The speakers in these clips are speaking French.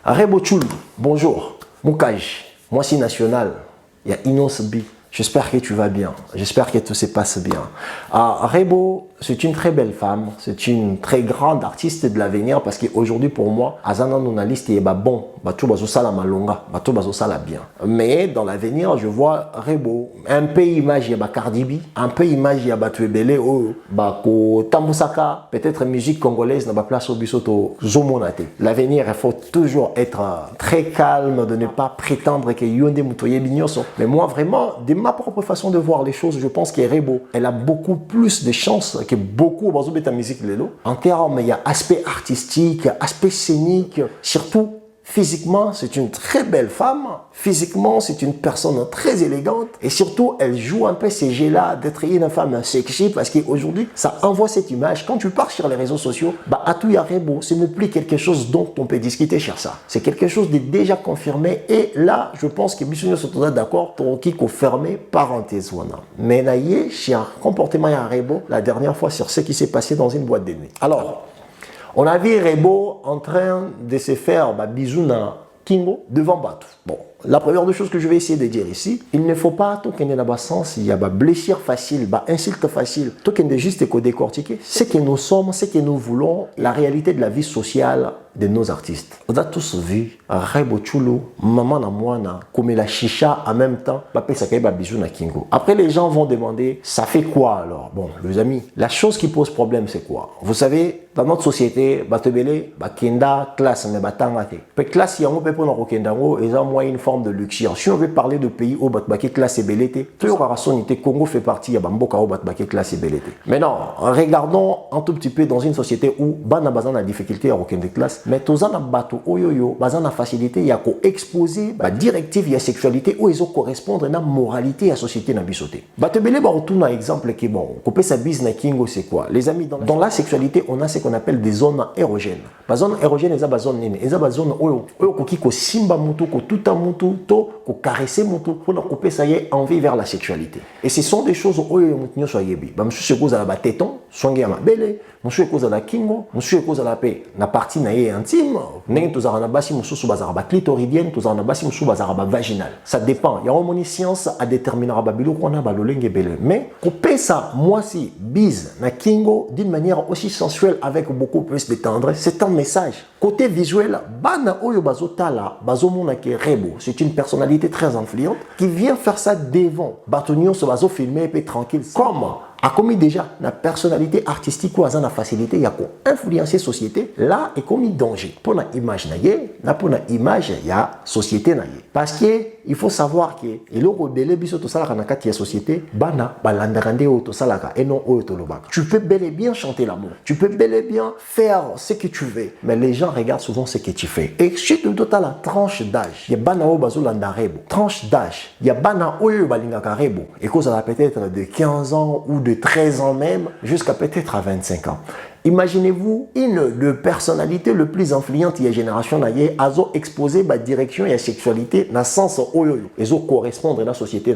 Rebo Chulu, bonjour. Moukaj, moi c'est National. Il y a Inos B. J'espère que tu vas bien. J'espère que tout se passe bien. Rebo, c'est une très belle femme. C'est une très grande artiste de l'avenir parce qu'aujourd'hui, pour moi, Azana Nonaliste est bon. Batou bazosala malonga. Batou bazosala bien. Mais dans l'avenir, je vois Rebo. Un peu image, il y a Cardi B. Un peu image, il y a Batou Ebele. Bako Tambusaka. Peut-être musique congolaise n'a pas place au bisoto. Zomonate. L'avenir, il faut toujours être très calme, de ne pas prétendre que Yonde Moutoye Bignoso. Mais moi, vraiment, de ma propre façon de voir les choses, je pense que Rebo, elle a beaucoup plus de chances que beaucoup de musique lelo. En termes, il y a aspect artistique, aspect scénique, surtout physiquement, c'est une très belle femme. Physiquement, c'est une personne très élégante. Et surtout, elle joue un peu ces jeux-là d'être une femme sexy parce qu'aujourd'hui, ça envoie cette image. Quand tu pars sur les réseaux sociaux, à tout Rebo, ce n'est plus quelque chose dont on peut discuter sur ça. C'est quelque chose de déjà confirmé. Et là, je pense que Bissonio sont d'accord pour qu'il faut fermer parenthèse. Mais là, il y a un comportement à Rebo la dernière fois sur ce qui s'est passé dans une boîte de nuit. Alors, on a vu Rebo en train de se faire bisous dans Kingo devant Batou. Bon, la première des choses que je vais essayer de dire ici, il ne faut pas tout qu'il y ait dans sens, il y a blessure facile, insulte facile, tout qu'il y ait juste décortiquer. Ce que nous sommes, ce que nous voulons, la réalité de la vie sociale de nos artistes. On a tous vu Rebo Chulu, Maman Namwana, comme la chicha en même temps, bisou na Kingo. Après, les gens vont demander, ça fait quoi alors? Bon, les amis, la chose qui pose problème, c'est quoi? Vous savez, dans notre société, Batebele, Kenda, classe, mais Batangate. Pe classe, il y a un peu pour Kendango, et ça, moi, une forme de luxure. Si on veut parler de pays où Batbake classe et belleté, Congo fait partie, il y a Bamboka où Batbake classe et belleté. Maintenant, regardons un tout petit peu dans une société où Bana Bazan a difficulté à aucune des classes, mais Tozana Bato Oyoyo, Bazan a facilité, il y a qu'à exposer la directive, il y a sexualité où ils ont correspondre à la moralité à la société na bisoté. Batebele, retourne un exemple qui est bon. Couper sa bise na Kingo, c'est quoi? Les amis, dans la sexualité, on a ce qu'on appelle des zones érogènes. La zone érogène, c'est la zone nene. C'est la zone où ko simba mutu, ko tuta mutu, to ko caresser mutu, pour la couper ça y est envie vers la sexualité. Et ce sont des choses où mutu so yebi. Monsieur cause à la téton, songe ma belle, monsieur cause à la kingo, monsieur cause à la paix. Na partie na yé intime, n'est tous à la basi monsieur sous bazar ba clitoridienne, tous à la basi monsieur bazar ba vaginal. Ça dépend. Il y a une science à déterminer ba bilou qu'on a ba lolenge belle. Mais couper ça, moi si bise na kingo d'une manière aussi sensuelle avec beaucoup plus de tendresse, c'est un message. Côté visuel, bana oyo bazotala, bazomona ke Rebo, c'est une personnalité très influente qui vient faire ça devant. Batonio se bazo filmer et puis tranquille. Comment? A commis déjà la personnalité artistique ou la facilité, il y a quoi influencer la société, là est commis danger. Pour la image, pour la image, il y a société. Parce qu'il faut savoir que le rebelle, tout ça, la société, bana, balandarande ou ça, et non ou tu peux bel et bien chanter l'amour. Tu peux bel et bien faire ce que tu veux. Mais les gens regardent souvent ce que tu fais. Et si tu as la tranche d'âge, il y a bana ou bazolanda Rebo. Tranche d'âge, il y a bana ou balingaka Rebo. Et que ça va peut-être de 15 ans ou de 13 ans même, jusqu'à peut-être à 25 ans. Imaginez-vous une de personnalité le plus influente de la génération a exposé la direction et la sexualité dans le sens où ils ont correspondre à la société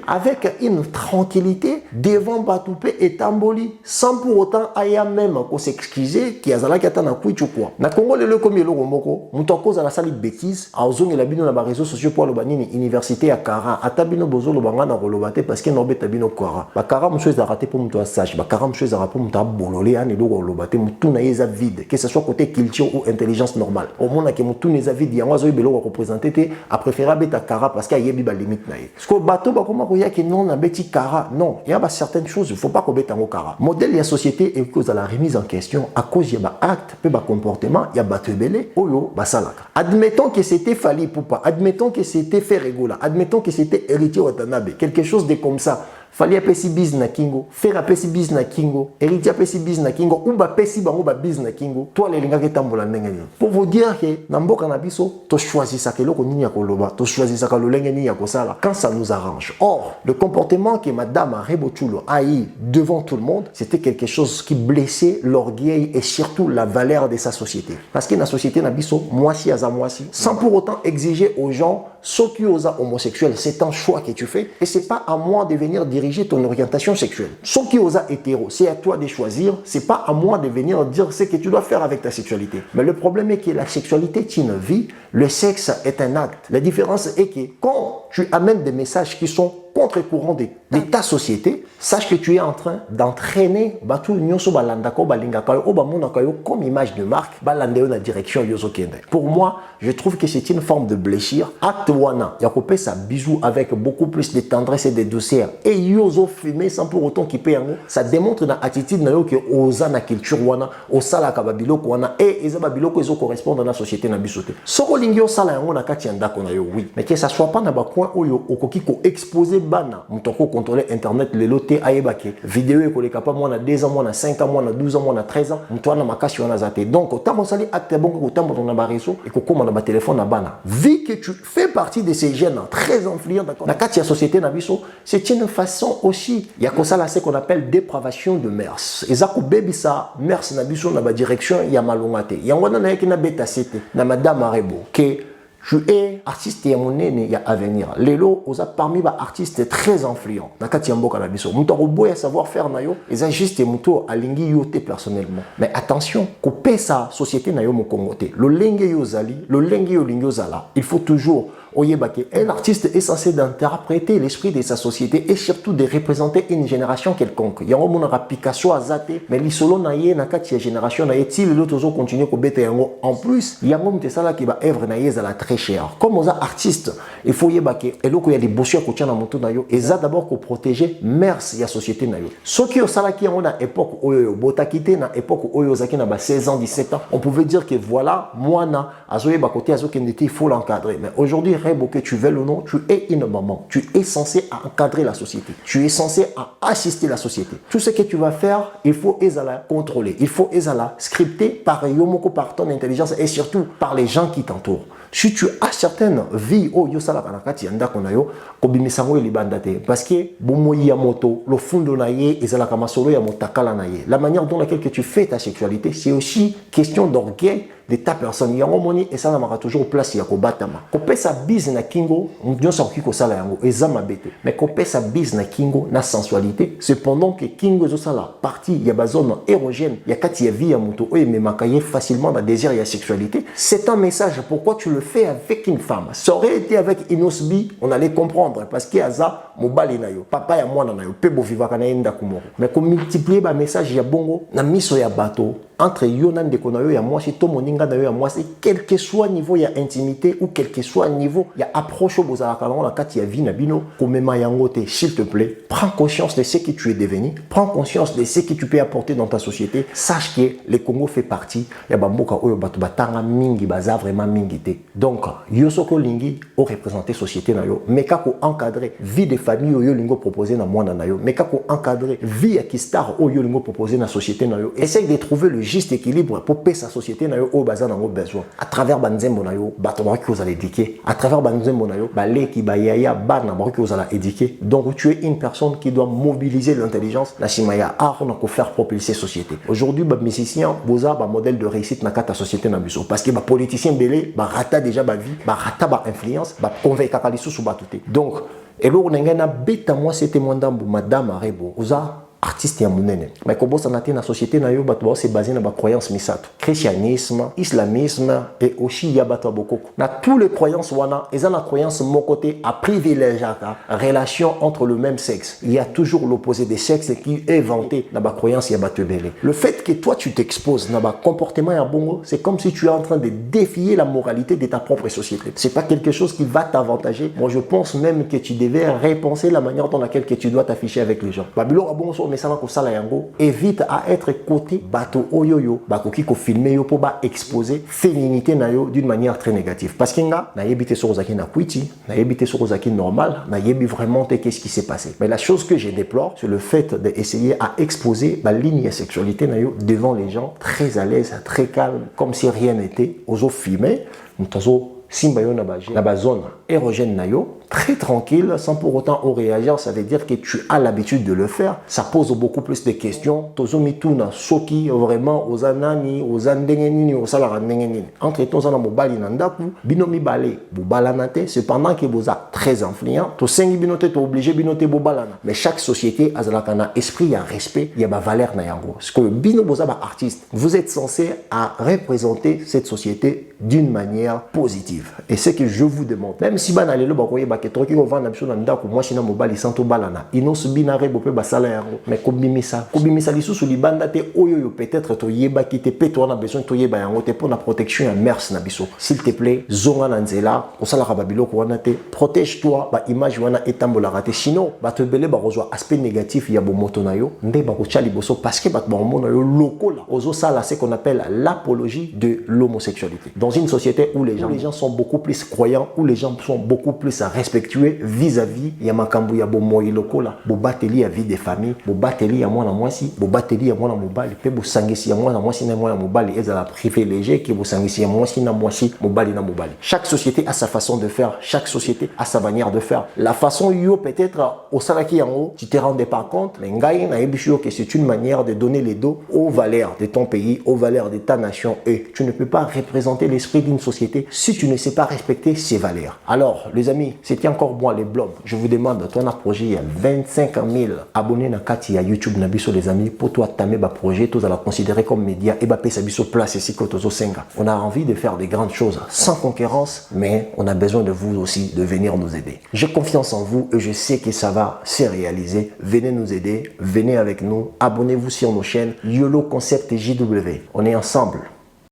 avec une tranquillité devant Batoupé et Tamboli sans pour autant aya même s'excuser qui a zala kata na kuichu quoi. Na Congo le comme le romoko, muto cause la sali bêtise, a ozongi la bino na ba réseaux sociaux pour le banini université à Kara, atabino bozo le banga na rolobate parce que no beta bino Kara. Ba Kara monsieur za raté pour muto sage, ba Kara monsieur za raté pour muto bololé an lo lobate mutu na yeza vide que ce soit côté culture ou intelligence normale au monde que mutu neza vide yango zo belo représenter a préféré beta Kara parce qu'il y a yebi limite na ye parce que bateau ba comment koya que non na beti Kara non il y a certaines choses il faut pas qu'on beta ngo Kara modèle ya société et cause à la remise en question à cause y a acte pe ba comportement il y a bateau belé oyo ba salaka admettons que c'était Fally Ipupa admettons que c'était Ferregola admettons que c'était Héritier Watanabe quelque chose de comme ça Fally apesi biz na Kingo, Fer apesi biz na Kingo, Héritier apesi biz na Kingo, ou ba pesi bango ba biz na Kingo, toi les linga ketambola ndenge ni. Pour vous dire que na mboka na biso, to choisir ça que loko nini ya koloba, to choisir ça que lo lenge ni ya kosala quand ça nous arrange. Or, le comportement que madame Rebo Chulu a eu devant tout le monde, c'était quelque chose qui blessait l'orgueil et surtout la valeur de sa société. Parce que la société na biso, moisi à moisi, sans pour autant exiger aux gens ceux qui osent homosexuels, c'est un choix que tu fais et c'est pas à moi de venir diriger ton orientation sexuelle. Ceux qui osent hétéro, c'est à toi de choisir, c'est pas à moi de venir dire ce que tu dois faire avec ta sexualité. Mais le problème est que la sexualité est une vie, Le sexe est un acte. La différence est que quand tu amènes des messages qui sont contre-courant de ta société, sache que tu es en train d'entraîner comme image de marque la direction. Pour moi, je trouve que c'est une forme de blessure. Acte wana, Yakopé sa bisou avec beaucoup plus de tendresse et de douceur. Et yozo fumé sans pour autant qu'il paye. Ça démontre dans l'attitude que osa na culture wana, osala kababiloko wana et eza babiloko ezo correspondent dans la société na bisote. Soko lingyo sala yango na kati ya ndako na yo, oui. Mais que ça soit pas na ba coin oyo okoki ko exposer bana mutoko contrôler internet le loté ayebake vidéo ekoleka pas moi na 2 ans moi na 5 ans moi na 12 ans moi na 13 ans mutwana makasi wana zate. Donc autant sali acte bon ko tambo na ba réseau et ko koma na ba téléphone na bana. Vu que tu fais partie de ces jeunes très influents na kati ya société na biso, c'est une façon aussi ya ko sala ce qu'on appelle dépravation de mœurs. Ezako baby ça mœurs na biso na ba direction ya malongate. Yango na yaki na beta sete na madame Arebo que tu es artiste et mon nez y a à venir. Lelo, osa parmi les artistes très influents. Nakati Mboka na biso. Muto robo ya savoir faire nayo. Eza juste muto alingi yote personnellement. Mais attention, couper sa société nayo mo kongote. Le lenge yo zali, le lenge yo lingo zala. Il faut toujours oyebake. Un artiste est censé d'interpréter l'esprit de sa société et surtout de représenter une génération quelconque. Yango monaka Picasso azate, mais lisolo na ye nakati ya génération na ye ti lelo tozo continuer ko beta yango. En plus, yango mtesala ki ba œuvre na ye zala très cher. Comme aux artistes, il faut yebake eloko ya liboso ya kotia na moto na yo, eza d'abord ko protéger mers ya société na yo. Soki osala ki yango na époque oyo botakite na époque oyo zaki na ba 16 ans 17 ans, on pouvait dire que voilà, moi na azoye ba côté azokendete il faut l'encadrer. Mais aujourd'hui que tu veuilles ou non, tu es une maman. Tu es censé encadrer la société. Tu es censé assister la société. Tout ce que tu vas faire, il faut la contrôler. Il faut la scripter par Yomoko, par ton intelligence et surtout par les gens qui t'entourent. Si tu as certaines vies, oh yo sala kanakati yanda konayo, kobimisango libandate parce que bomoyi ya moto, le fundo na ye ezala kamasolo ya motakala na ye. La manière dont laquelle que tu fais ta sexualité, c'est aussi question d'orgueil de ta personne. Yango moni et ça n'a toujours place ya ko batama. Ko pesa bise na kingo, on sa ki ko sala yango ezama bete. Mais ko pesa bise na kingo na sensualité, cependant que kingo zo sala partie ya ba zone érogène, ya kati ya vie ya moto o me makaye facilement na désir ya sexualité. C'est un message pourquoi tu le fais avec une femme. Ça aurait été avec Inosbi, on allait comprendre parce qu'il y a ça mobali na yo, papa ya mwana na yo, pe bo vivaka na enda kumoro. Mais ko multiplier ba message ya bongo na miso ya bateau entre yo nan de konayo ya moi si to moninga na yo ya moi c'est quel que soit niveau ya intimité ou quel que soit niveau ya approche au bozala kalon na kati ya vie na bino ko mema yango te, s'il te plaît, prends conscience de ce que tu es devenu, prends conscience de ce que tu peux apporter dans ta société. Sache que le Congo fait partie ya bamboka oyo bato batanga mingi baza vraiment mingi te. Donc yo soko lingi o représenter société na yo, mais kako encadrer vie de famille oyo lingo proposer na mwana na yo, mais kako encadrer vie ya kistar oyo lingo proposer na société na yo. Essaye de trouver le juste équilibre pour payer sa société na yo au bazar dans besoin à travers banzembo na yo bato ba ki vous allez éduquer à travers banzembo na yo balé ki ba yaya bana ba ki vous allez éduquer. Donc tu es une personne qui doit mobiliser l'intelligence la simaya art on ko faire propulser société. Aujourd'hui ba musicien boza ba modèle de réussite na kata société na biso parce que ba politicien belé ba rata déjà ba vie ba rata ba influence ba convaincre kalisu sous batuté. Donc et là on a beta moi c'était mon dambu madame Arebo oza artiste ya munene mais ko bossa na te na société na yo bato c'est basé na ba croyance misato christianisme islamisme et aussi ya bato bokoko na tous les croyances wana eza na croyance mon côté à privilégier relation entre le même sexe. Il y a toujours l'opposé des sexes qui est vanté na ba croyance ya bato belé. Le fait que toi tu t'exposes na ba comportement ya bongo, c'est comme si tu es en train de défier la moralité de ta propre société. C'est pas quelque chose qui va t'avantager. Moi je pense même que tu devais repenser la manière dans laquelle que tu dois t'afficher avec les gens. Babilo a bon mais ça va ko sala yango évite à être côté bato oyoyo bakoki ko filmer yo po ba exposer féminité na yo d'une manière très négative parce que nga na yebite sur ozaki na kwiti na yebite sur ozaki normal na yebi vraiment qu'est-ce qui s'est passé. Mais la chose que je déplore c'est le fait d'essayer à exposer la ligne sexualité na yo devant les gens très à l'aise très calme comme si rien n'était ozo filmer mutazo simba yo na ba zone érogène na yo très tranquille sans pour autant réagir. Ça veut dire que tu as l'habitude de le faire. Ça pose beaucoup plus de questions. Tozo mituna soki vraiment aux anani aux andengeni aux salarandengeni entre ton zana mobali nandaku binomi balé bobalanate cependant que boza très influent to sengi binote to obligé binote bobalana. Mais chaque société a zalakana esprit ya respect ya ba valeur na yango parce que bino boza ba artiste vous êtes censé à représenter cette société d'une manière positive. positive. Et c'est que je vous demande, même si ban alelo bakoye baketoki ko vanda biso na ndako mwasi na mobali santo balana, inos binare bope basala yango, mais kobimisa lisusu libanda te oyo peut-être to yeba ki te pe to na besoin to yeba yango te pour la protection ya mers na biso. S'il te plaît, zonga na nzela, osala ka babilo ko wana te, protège-toi ba image wana etambola raté, sinon ba te belé ba rozwa aspect négatif ya bo moto na yo, nde ba ko tchali boso parce que ba to mona yo lokola. Ozo sala ce qu'on appelle l'apologie de l'homosexualité. Dans une société où les gens sont beaucoup plus croyants, où les gens sont beaucoup plus respectueux vis-à-vis ya makambu ya bomoyi lokola, bo bateli ya vie des familles, bo bateli ya mwana mwasi, bo bateli ya mwana mobali, pe bo sangisi ya mwana mwasi na mwana mobali ezala privilégié ki bo sangisi ya mwasi na mwasi, mobali na mobali. Chaque société a sa façon de faire, chaque société a sa manière de faire. La façon yo peut-être au salaki yango, tu te rendais pas compte, mais ngai na ebisho que c'est une manière de donner les dos aux valeurs de ton pays, aux valeurs de ta nation, et tu ne peux pas représenter l'esprit d'une société si tu ne sais pas respecter ses valeurs. Alors, les amis, c'était encore moi, les blogs. Je vous demande, toi, un projet, il y a 25 000 abonnés na kati ya YouTube Nabiso, les amis, pour toi, tamer ba projet, tous à la considérer comme média, et ba pesa biso place ici, kotozo senga. On a envie de faire des grandes choses sans concurrence, mais on a besoin de vous aussi, de venir nous aider. J'ai confiance en vous et je sais que ça va se réaliser. Venez nous aider, venez avec nous, abonnez-vous sur nos chaînes, YOLO Concept JW. On est ensemble.